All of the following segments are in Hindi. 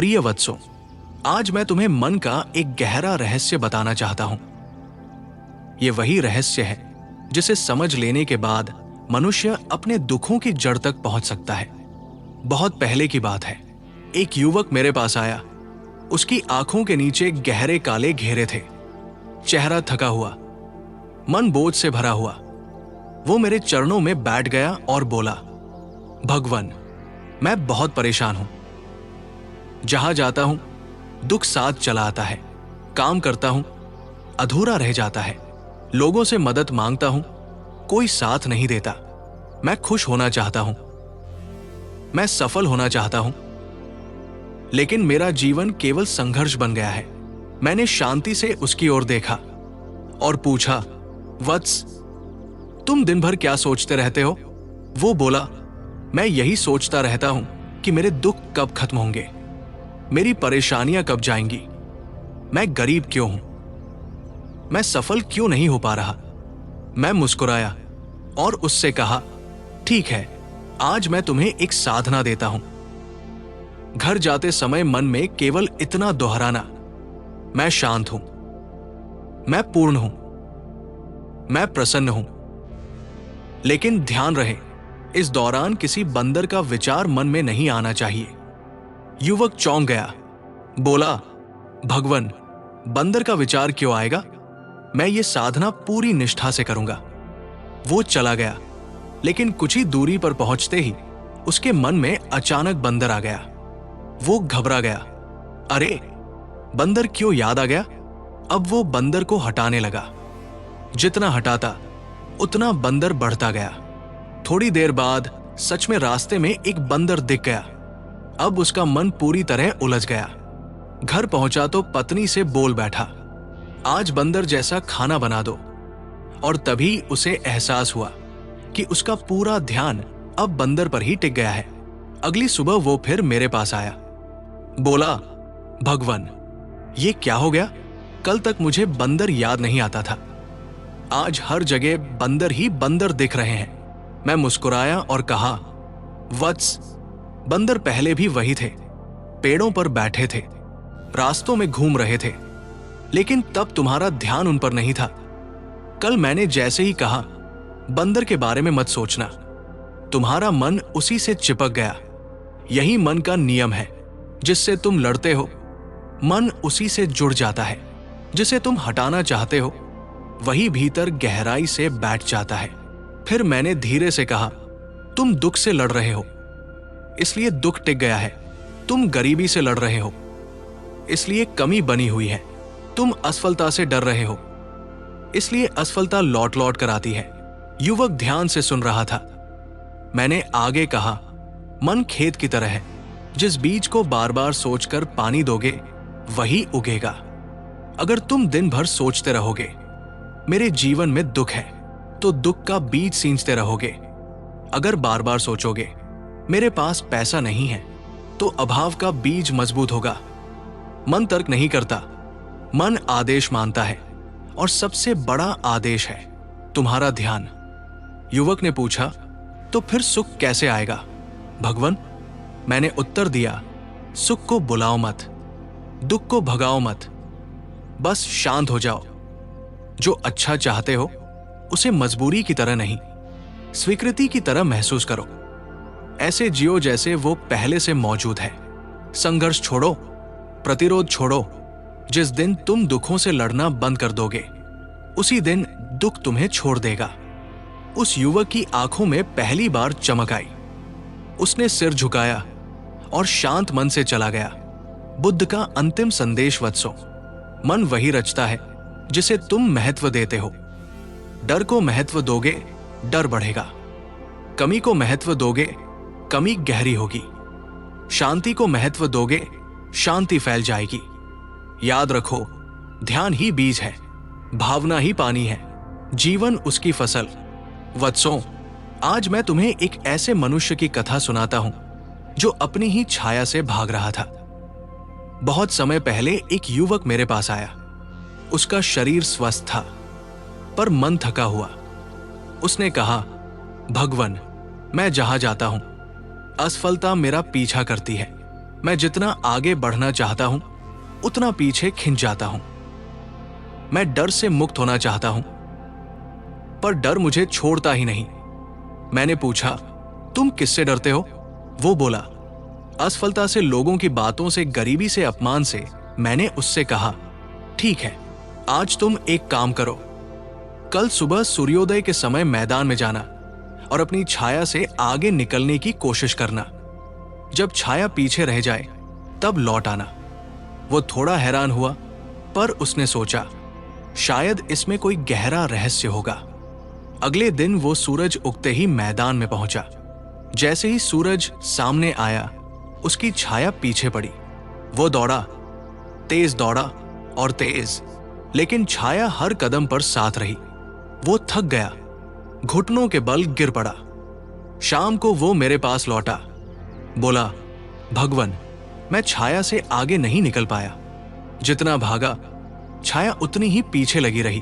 प्रिय वत्सों, आज मैं तुम्हें मन का एक गहरा रहस्य बताना चाहता हूं। यह वही रहस्य है जिसे समझ लेने के बाद मनुष्य अपने दुखों की जड़ तक पहुंच सकता है। बहुत पहले की बात है, एक युवक मेरे पास आया। उसकी आंखों के नीचे गहरे काले घेरे थे, चेहरा थका हुआ, मन बोझ से भरा हुआ। वो मेरे चरणों में बैठ गया और बोला, भगवान, मैं बहुत परेशान हूं। जहां जाता हूं दुख साथ चला आता है। काम करता हूं, अधूरा रह जाता है। लोगों से मदद मांगता हूं, कोई साथ नहीं देता। मैं खुश होना चाहता हूं, मैं सफल होना चाहता हूं, लेकिन मेरा जीवन केवल संघर्ष बन गया है। मैंने शांति से उसकी ओर देखा और पूछा, वत्स, तुम दिन भर क्या सोचते रहते हो? वो बोला, मैं यही सोचता रहता हूं कि मेरे दुख कब खत्म होंगे, मेरी परेशानियां कब जाएंगी, मैं गरीब क्यों हूं, मैं सफल क्यों नहीं हो पा रहा। मैं मुस्कुराया और उससे कहा, ठीक है, आज मैं तुम्हें एक साधना देता हूं। घर जाते समय मन में केवल इतना दोहराना, मैं शांत हूं, मैं पूर्ण हूं, मैं प्रसन्न हूं। लेकिन ध्यान रहे, इस दौरान किसी बंदर का विचार मन में नहीं आना चाहिए। युवक चौंक गया, बोला, भगवान, बंदर का विचार क्यों आएगा? मैं ये साधना पूरी निष्ठा से करूंगा। वो चला गया, लेकिन कुछ ही दूरी पर पहुंचते ही उसके मन में अचानक बंदर आ गया। वो घबरा गया। अरे, बंदर क्यों याद आ गया? अब वो बंदर को हटाने लगा। जितना हटाता उतना बंदर बढ़ता गया। थोड़ी देर बाद सच में रास्ते में एक बंदर दिख गया। अब उसका मन पूरी तरह उलझ गया। घर पहुंचा तो पत्नी से बोल बैठा, आज बंदर जैसा खाना बना दो। और तभी उसे एहसास हुआ कि उसका पूरा ध्यान अब बंदर पर ही टिक गया है। अगली सुबह वो फिर मेरे पास आया, बोला, भगवान, ये क्या हो गया? कल तक मुझे बंदर याद नहीं आता था, आज हर जगह बंदर ही बंदर दिख रहे हैं। मैं मुस्कुराया और कहा, वत्स, बंदर पहले भी वही थे, पेड़ों पर बैठे थे, रास्तों में घूम रहे थे, लेकिन तब तुम्हारा ध्यान उन पर नहीं था। कल मैंने जैसे ही कहा, बंदर के बारे में मत सोचना, तुम्हारा मन उसी से चिपक गया। यही मन का नियम है, जिससे तुम लड़ते हो, मन उसी से जुड़ जाता है। जिसे तुम हटाना चाहते हो, वही भीतर गहराई से बैठ जाता है। फिर मैंने धीरे से कहा, तुम दुख से लड़ रहे हो, इसलिए दुख टिक गया है। तुम गरीबी से लड़ रहे हो, इसलिए कमी बनी हुई है। तुम असफलता से डर रहे हो, इसलिए असफलता लौट लौट कर आती है। युवक ध्यान से सुन रहा था। मैंने आगे कहा, मन खेत की तरह है, जिस बीज को बार बार सोचकर पानी दोगे वही उगेगा। अगर तुम दिन भर सोचते रहोगे मेरे जीवन में दुख है, तो दुख का बीज सींचते रहोगे। अगर बार बार सोचोगे मेरे पास पैसा नहीं है, तो अभाव का बीज मजबूत होगा। मन तर्क नहीं करता, मन आदेश मानता है, और सबसे बड़ा आदेश है तुम्हारा ध्यान। युवक ने पूछा, तो फिर सुख कैसे आएगा? भगवान, मैंने उत्तर दिया, सुख को बुलाओ मत, दुख को भगाओ मत, बस शांत हो जाओ। जो अच्छा चाहते हो उसे मजबूरी की तरह नहीं, स्वीकृति की तरह महसूस करो। ऐसे जियो जैसे वो पहले से मौजूद है। संघर्ष छोड़ो, प्रतिरोध छोड़ो। जिस दिन तुम दुखों से लड़ना बंद कर दोगे, उसी दिन दुख तुम्हें छोड़ देगा। उस युवक की आंखों में पहली बार चमक आई। उसने सिर झुकाया और शांत मन से चला गया। बुद्ध का अंतिम संदेश, वत्सों, मन वही रचता है जिसे तुम महत्व देते हो। डर को महत्व दोगे, डर बढ़ेगा। कमी को महत्व दोगे, कमी गहरी होगी। शांति को महत्व दोगे, शांति फैल जाएगी। याद रखो, ध्यान ही बीज है, भावना ही पानी है, जीवन उसकी फसल। वत्सों, आज मैं तुम्हें एक ऐसे मनुष्य की कथा सुनाता हूं जो अपनी ही छाया से भाग रहा था। बहुत समय पहले एक युवक मेरे पास आया। उसका शरीर स्वस्थ था, पर मन थका हुआ। उसने कहा, भगवान, मैं जहां जाता हूं असफलता मेरा पीछा करती है। मैं जितना आगे बढ़ना चाहता हूं उतना पीछे खिंच जाता हूं। मैं डर से मुक्त होना चाहता हूं, पर डर मुझे छोड़ता ही नहीं। मैंने पूछा, तुम किससे डरते हो? वो बोला, असफलता से, लोगों की बातों से, गरीबी से, अपमान से। मैंने उससे कहा, ठीक है, आज तुम एक काम करो, कल सुबह सूर्योदय के समय मैदान में जाना और अपनी छाया से आगे निकलने की कोशिश करना। जब छाया पीछे रह जाए तब लौट आना। वो थोड़ा हैरान हुआ, पर उसने सोचा, शायद इसमें कोई गहरा रहस्य होगा। अगले दिन वो सूरज उगते ही मैदान में पहुंचा। जैसे ही सूरज सामने आया, उसकी छाया पीछे पड़ी। वो दौड़ा दौड़ा और तेज, लेकिन छाया हर कदम पर साथ रही। वो थक गया, घुटनों के बल गिर पड़ा। शाम को वो मेरे पास लौटा, बोला, भगवन, मैं छाया से आगे नहीं निकल पाया। जितना भागा, छाया उतनी ही पीछे लगी रही।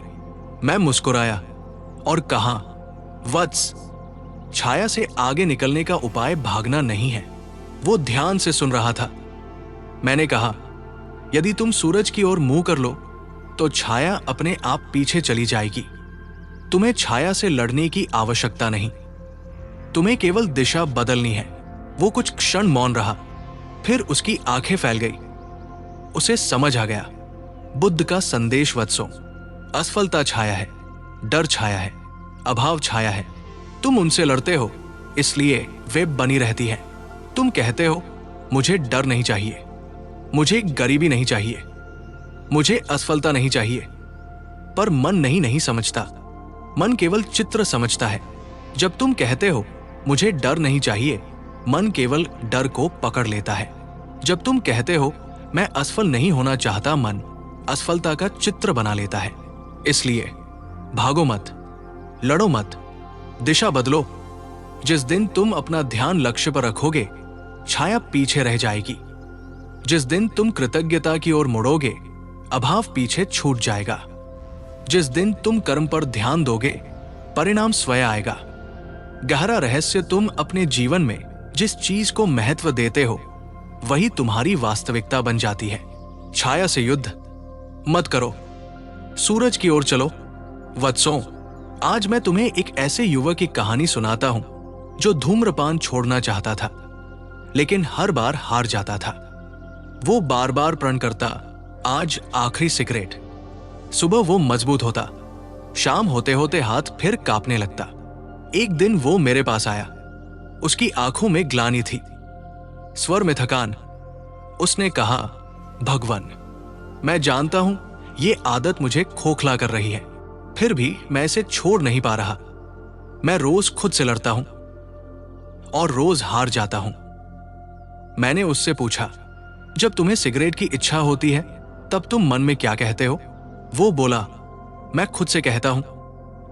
मैं मुस्कुराया और कहा, वत्स, छाया से आगे निकलने का उपाय भागना नहीं है। वो ध्यान से सुन रहा था। मैंने कहा, यदि तुम सूरज की ओर मुंह कर लो तो छाया अपने आप पीछे चली जाएगी। तुम्हें छाया से लड़ने की आवश्यकता नहीं, तुम्हें केवल दिशा बदलनी है। वो कुछ क्षण मौन रहा, फिर उसकी आंखें फैल गई। उसे समझ आ गया, बुद्ध का संदेश वत्सों, असफलता छाया है, डर छाया है, अभाव छाया है। तुम उनसे लड़ते हो, इसलिए वे बनी रहती हैं। तुम कहते हो, मुझे डर नहीं चाहिए, मुझे गरीबी नहीं चाहिए, मुझे असफलता नहीं चाहिए, पर मन नहीं समझता। मन केवल चित्र समझता है। जब तुम कहते हो, मुझे डर नहीं चाहिए, मन केवल डर को पकड़ लेता है। जब तुम कहते हो, मैं असफल नहीं होना चाहता, मन असफलता का चित्र बना लेता है। इसलिए भागो मत, लड़ो मत, दिशा बदलो। जिस दिन तुम अपना ध्यान लक्ष्य पर रखोगे, छाया पीछे रह जाएगी। जिस दिन तुम कृतज्ञता की ओर मुड़ोगे, अभाव पीछे छूट जाएगा। जिस दिन तुम कर्म पर ध्यान दोगे, परिणाम स्वयं आएगा। गहरा रहस्य, तुम अपने जीवन में जिस चीज को महत्व देते हो, वही तुम्हारी वास्तविकता बन जाती है। छाया से युद्ध मत करो, सूरज की ओर चलो। वत्सों, आज मैं तुम्हें एक ऐसे युवक की कहानी सुनाता हूं जो धूम्रपान छोड़ना चाहता था, लेकिन हर बार हार जाता था। वो बार बार प्रण करता, आज आखिरी सिगरेट। सुबह वो मजबूत होता, शाम होते होते हाथ फिर कांपने लगता। एक दिन वो मेरे पास आया। उसकी आंखों में ग्लानि थी, स्वर में थकान। उसने कहा, भगवन, मैं जानता हूं ये आदत मुझे खोखला कर रही है, फिर भी मैं इसे छोड़ नहीं पा रहा। मैं रोज खुद से लड़ता हूं और रोज हार जाता हूं। मैंने उससे पूछा, जब तुम्हें सिगरेट की इच्छा होती है तब तुम मन में क्या कहते हो? वो बोला, मैं खुद से कहता हूं,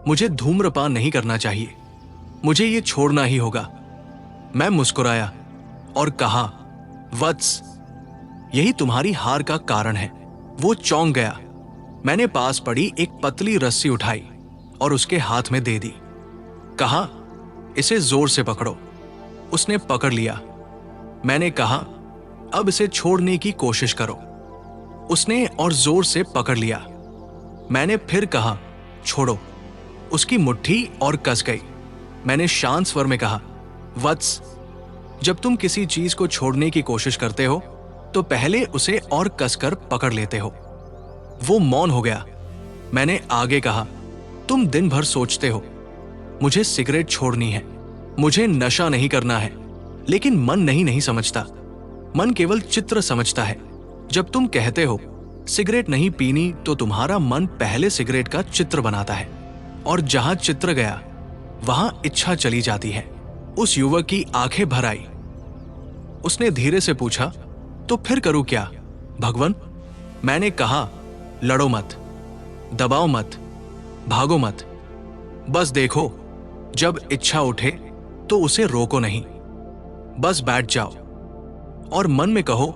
मुझे धूम्रपान नहीं करना चाहिए, मुझे ये छोड़ना ही होगा। मैं मुस्कुराया और कहा, वत्स, यही तुम्हारी हार का कारण है। वो चौंक गया। मैंने पास पड़ी एक पतली रस्सी उठाई और उसके हाथ में दे दी। कहा, इसे जोर से पकड़ो। उसने पकड़ लिया। मैंने कहा, अब इसे छोड़ने की कोशिश करो। उसने और जोर से पकड़ लिया। मैंने फिर कहा, छोड़ो। उसकी मुट्ठी और कस गई। मैंने शांत स्वर में कहा, वत्स, जब तुम किसी चीज को छोड़ने की कोशिश करते हो तो पहले उसे और कसकर पकड़ लेते हो। वो मौन हो गया। मैंने आगे कहा, तुम दिन भर सोचते हो, मुझे सिगरेट छोड़नी है, मुझे नशा नहीं करना है, लेकिन मन नहीं समझता। मन केवल चित्र समझता है। जब तुम कहते हो सिगरेट नहीं पीनी, तो तुम्हारा मन पहले सिगरेट का चित्र बनाता है, और जहां चित्र गया वहां इच्छा चली जाती है। उस युवक की आंखें भर आई। उसने धीरे से पूछा, तो फिर करूं क्या भगवन? मैंने कहा, लड़ो मत, दबाओ मत, भागो मत, बस देखो, जब इच्छा उठे तो उसे रोको नहीं, बस बैठ जाओ और मन में कहो,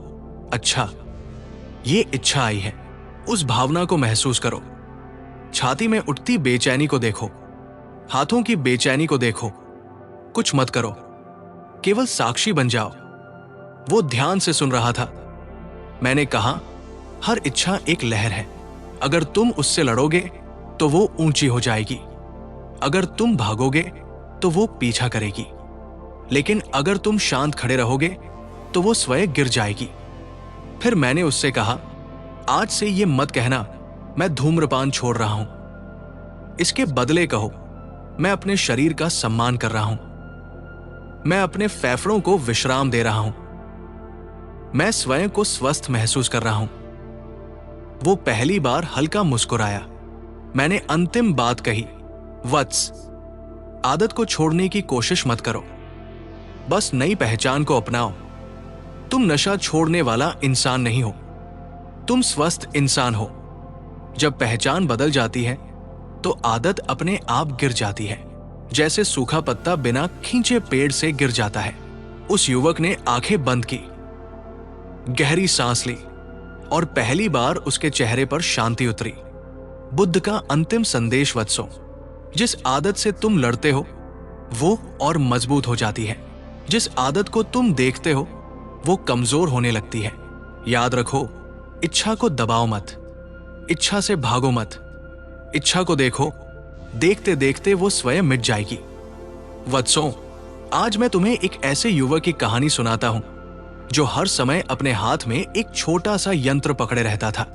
अच्छा, ये इच्छा आई है। उस भावना को महसूस करो। छाती में उठती बेचैनी को देखो, हाथों की बेचैनी को देखो। कुछ मत करो, केवल साक्षी बन जाओ। वो ध्यान से सुन रहा था। मैंने कहा, हर इच्छा एक लहर है। अगर तुम उससे लड़ोगे तो वो ऊंची हो जाएगी। अगर तुम भागोगे तो वो पीछा करेगी। लेकिन अगर तुम शांत खड़े रहोगे तो वो स्वयं गिर जाएगी। फिर मैंने उससे कहा, आज से ये मत कहना मैं धूम्रपान छोड़ रहा हूं। इसके बदले कहो, मैं अपने शरीर का सम्मान कर रहा हूं। मैं अपने फेफड़ों को विश्राम दे रहा हूं। मैं स्वयं को स्वस्थ महसूस कर रहा हूं। वो पहली बार हल्का मुस्कुराया। मैंने अंतिम बात कही, वत्स, आदत को छोड़ने की कोशिश मत करो, बस नई पहचान को अपनाओ। तुम नशा छोड़ने वाला इंसान नहीं हो, तुम स्वस्थ इंसान हो। जब पहचान बदल जाती है तो आदत अपने आप गिर जाती है, जैसे सूखा पत्ता बिना खींचे पेड़ से गिर जाता है। उस युवक ने आंखें बंद की, गहरी सांस ली और पहली बार उसके चेहरे पर शांति उतरी। बुद्ध का अंतिम संदेश, वत्सों, जिस आदत से तुम लड़ते हो वो और मजबूत हो जाती है। जिस आदत को तुम देखते हो वो कमजोर होने लगती है। याद रखो, इच्छा को दबाओ मत, इच्छा से भागो मत। इच्छा को देखो, देखते देखते वो स्वयं मिट जाएगी। वत्सों, आज मैं तुम्हें एक ऐसे युवक की कहानी सुनाता हूं जो हर समय अपने हाथ में एक छोटा सा यंत्र पकड़े रहता था।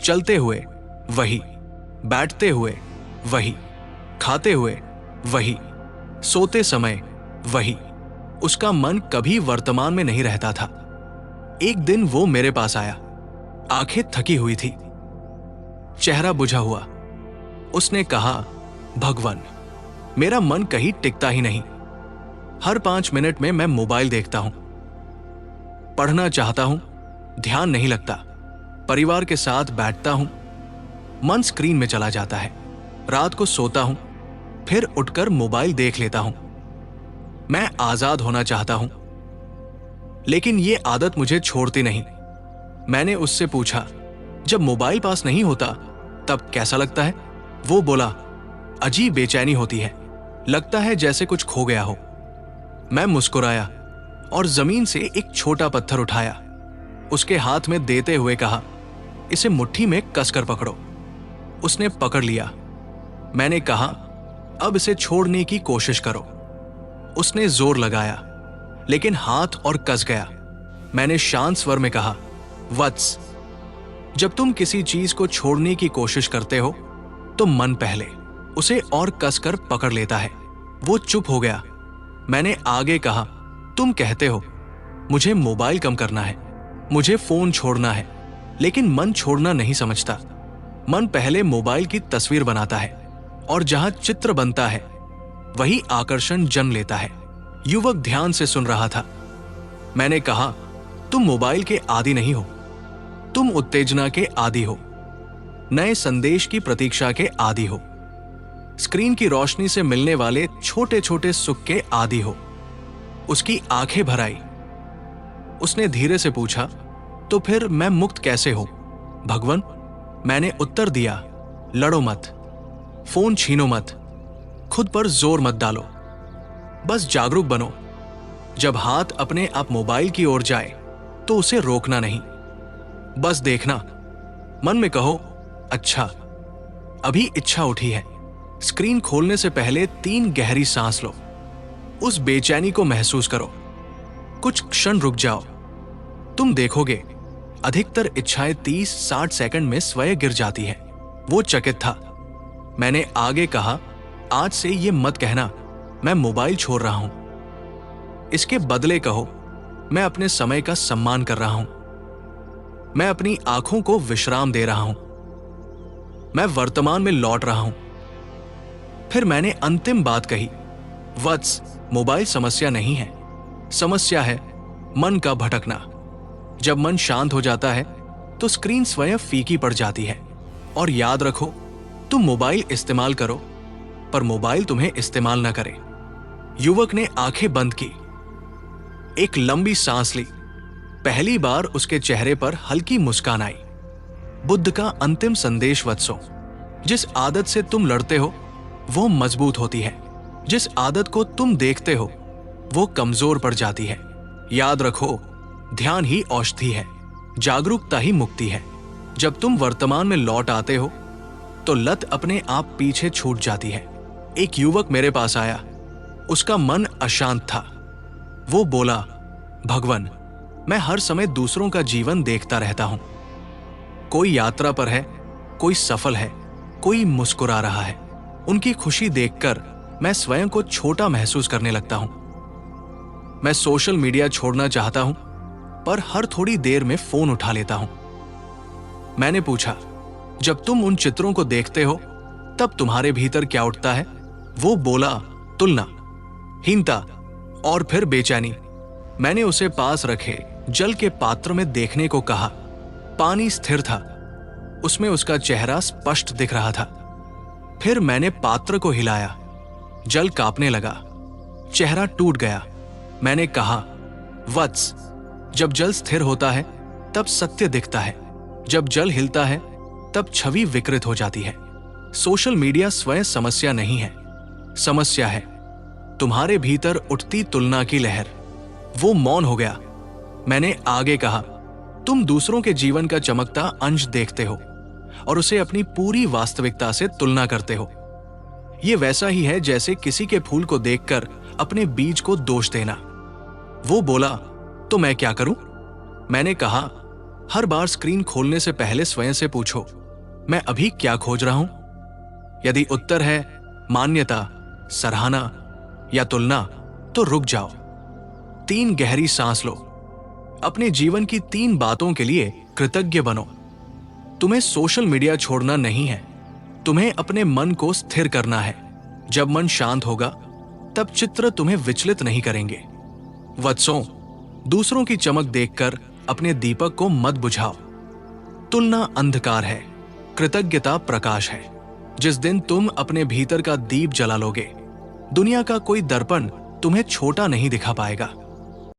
चलते हुए वही, बैठते हुए वही, खाते हुए वही, सोते समय वही। उसका मन कभी वर्तमान में नहीं रहता था। एक दिन वो मेरे पास आया, आंखें थकी हुई थी, चेहरा बुझा हुआ। उसने कहा, भगवान, मेरा मन कहीं टिकता ही नहीं। हर 5 मिनट में मैं मोबाइल देखता हूं, पढ़ना चाहता हूं, ध्यान नहीं लगता। परिवार के साथ बैठता हूं, मन स्क्रीन में चला जाता है। रात को सोता हूं, फिर उठकर मोबाइल देख लेता हूं। मैं आजाद होना चाहता हूं, लेकिन ये आदत मुझे छोड़ती नहीं। मैंने उससे पूछा, जब मोबाइल पास नहीं होता तब कैसा लगता है? वो बोला, अजीब बेचैनी होती है, लगता है जैसे कुछ खो गया हो। मैं मुस्कुराया और जमीन से एक छोटा पत्थर उठाया, उसके हाथ में देते हुए कहा, इसे मुट्ठी में कसकर पकड़ो। उसने पकड़ लिया। मैंने कहा, अब इसे छोड़ने की कोशिश करो। उसने जोर लगाया, लेकिन हाथ और कस गया। मैंने शांत स्वर में कहा, वत्स, जब तुम किसी चीज को छोड़ने की कोशिश करते हो तो मन पहले उसे और कसकर पकड़ लेता है। वो चुप हो गया। मैंने आगे कहा, तुम कहते हो मुझे मोबाइल कम करना है, मुझे फोन छोड़ना है, लेकिन मन छोड़ना नहीं समझता। मन पहले मोबाइल की तस्वीर बनाता है और जहां चित्र बनता है वही आकर्षण जन्म लेता है। युवक ध्यान से सुन रहा था। मैंने कहा, तुम मोबाइल के आदी नहीं हो, तुम उत्तेजना के आदी हो, नए संदेश की प्रतीक्षा के आदी हो, स्क्रीन की रोशनी से मिलने वाले छोटे छोटे सुख के आदी हो। उसकी आंखें भर आई। उसने धीरे से पूछा, तो फिर मैं मुक्त कैसे हो भगवान? मैंने उत्तर दिया, लड़ो मत, फोन छीनो मत, खुद पर जोर मत डालो, बस जागरूक बनो। जब हाथ अपने आप मोबाइल की ओर जाए तो उसे रोकना नहीं, बस देखना। मन में कहो, अच्छा, अभी इच्छा उठी है। स्क्रीन खोलने से पहले 3 गहरी सांस लो। उस बेचैनी को महसूस करो। कुछ क्षण रुक जाओ। तुम देखोगे अधिकतर इच्छाएं 30-60 सेकंड में स्वयं गिर जाती है। वो चकित था। मैंने आगे कहा, आज से ये मत कहना मैं मोबाइल छोड़ रहा हूं। इसके बदले कहो, मैं अपने समय का सम्मान कर रहा हूं, मैं अपनी आंखों को विश्राम दे रहा हूं, मैं वर्तमान में लौट रहा हूं। फिर मैंने अंतिम बात कही, वत्स, मोबाइल समस्या नहीं है, समस्या है मन का भटकना। जब मन शांत हो जाता है तो स्क्रीन स्वयं फीकी पड़ जाती है। और याद रखो, तुम मोबाइल इस्तेमाल करो पर मोबाइल तुम्हें इस्तेमाल ना करे। युवक ने आंखें बंद की, एक लंबी सांस ली। पहली बार उसके चेहरे पर हल्की मुस्कान आई। बुद्ध का अंतिम संदेश, वत्सों, जिस आदत से तुम लड़ते हो वो मजबूत होती है, जिस आदत को तुम देखते हो वो कमजोर पड़ जाती है। याद रखो, ध्यान ही औषधि है, जागरूकता ही मुक्ति है। जब तुम वर्तमान में लौट आते हो तो लत अपने आप पीछे छूट जाती है। एक युवक मेरे पास आया, उसका मन अशांत था। वो बोला, भगवान, मैं हर समय दूसरों का जीवन देखता रहता हूं। कोई यात्रा पर है, कोई सफल है, कोई मुस्कुरा रहा है। उनकी खुशी देखकर मैं स्वयं को छोटा महसूस करने लगता हूं। मैं सोशल मीडिया छोड़ना चाहता हूं, पर हर थोड़ी देर में फोन उठा लेता हूं। मैंने पूछा, जब तुम उन चित्रों को देखते हो तब तुम्हारे भीतर क्या उठता है? वो बोला, तुलना, हीनता और फिर बेचैनी। मैंने उसे पास रखे जल के पात्र में देखने को कहा। पानी स्थिर था, उसमें उसका चेहरा स्पष्ट दिख रहा था। फिर मैंने पात्र को हिलाया, जल कांपने लगा, चेहरा टूट गया। मैंने कहा, वत्स, जब जल स्थिर होता है तब सत्य दिखता है, जब जल हिलता है तब छवि विकृत हो जाती है। सोशल मीडिया स्वयं समस्या नहीं है, समस्या है तुम्हारे भीतर उठती तुलना की लहर। वो मौन हो गया। मैंने आगे कहा, तुम दूसरों के जीवन का चमकता अंश देखते हो और उसे अपनी पूरी वास्तविकता से तुलना करते हो। यह वैसा ही है जैसे किसी के फूल को देखकर अपने बीज को दोष देना। वो बोला, तो मैं क्या करूं? मैंने कहा, हर बार स्क्रीन खोलने से पहले स्वयं से पूछो, मैं अभी क्या खोज रहा हूं? यदि उत्तर है मान्यता, सराहना या तुलना, तो रुक जाओ। 3 गहरी सांस लो। अपने जीवन की 3 बातों के लिए कृतज्ञ बनो। तुम्हें सोशल मीडिया छोड़ना नहीं है, तुम्हें अपने मन को स्थिर करना है। जब मन शांत होगा तब चित्र तुम्हें विचलित नहीं करेंगे। वत्सों, दूसरों की चमक देखकर अपने दीपक को मत बुझाओ। तुलना अंधकार है, कृतज्ञता प्रकाश है। जिस दिन तुम अपने भीतर का दीप जला लोगे, दुनिया का कोई दर्पण तुम्हें छोटा नहीं दिखा पाएगा।